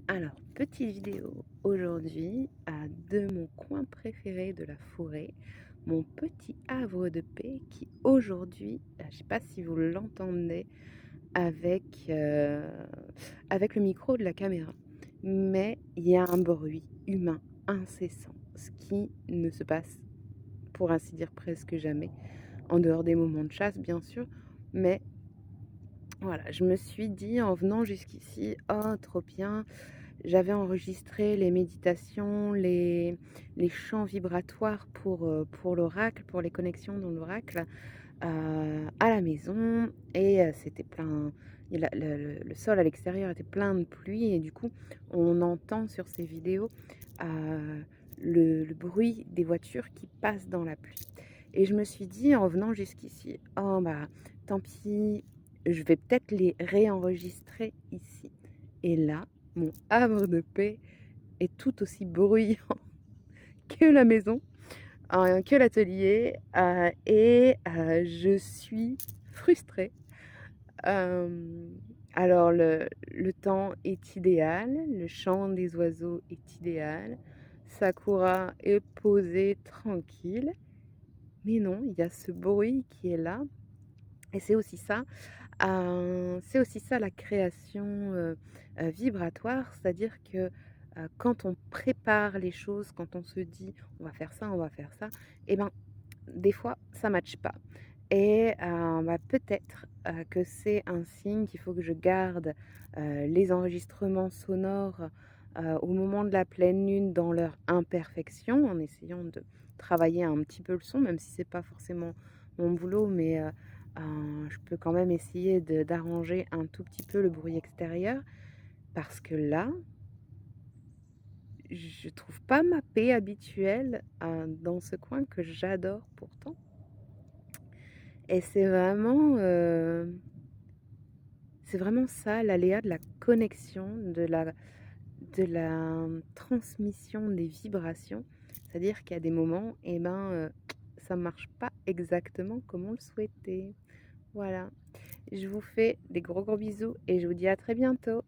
Alors, petite vidéo aujourd'hui de mon coin préféré de la forêt, mon petit havre de paix qui aujourd'hui, je ne sais pas si vous l'entendez avec, avec le micro de la caméra, mais il y a un bruit humain incessant, ce qui ne se passe pour ainsi dire presque jamais, en dehors des moments de chasse bien sûr, mais voilà, je me suis dit en venant jusqu'ici, oh trop bien, j'avais enregistré les méditations, les chants vibratoires pour l'oracle, pour les connexions dans l'oracle, à la maison et c'était plein et le sol à l'extérieur était plein de pluie et du coup, on entend sur ces vidéos, le bruit des voitures qui passent dans la pluie et je me suis dit en venant jusqu'ici: «Oh bah, tant pis, je vais peut-être les réenregistrer ici» et là, mon havre de paix est tout aussi bruyant que la maison, que l'atelier, et je suis frustrée. Alors le temps est idéal, le chant des oiseaux est idéal, Sakura est posée tranquille, mais non, il y a ce bruit qui est là et c'est aussi ça la création, vibratoire. C'est-à-dire que, quand on prépare les choses, quand on se dit: «On va faire ça, on va faire ça» et ben, des fois, ça matche pas et bah, peut-être, que c'est un signe qu'il faut que je garde, les enregistrements sonores, au moment de la pleine lune dans leur imperfection, en essayant de travailler un petit peu le son, même si c'est pas forcément mon boulot, mais je peux quand même essayer d'arranger un tout petit peu le bruit extérieur parce que là, je trouve pas ma paix habituelle, dans ce coin que j'adore pourtant et c'est vraiment ça l'aléa de la connexion, de la transmission des vibrations. C'est-à-dire qu'il y a des moments et ben, ça marche pas exactement comme on le souhaitait. Voilà. Je vous fais des gros bisous et je vous dis à très bientôt.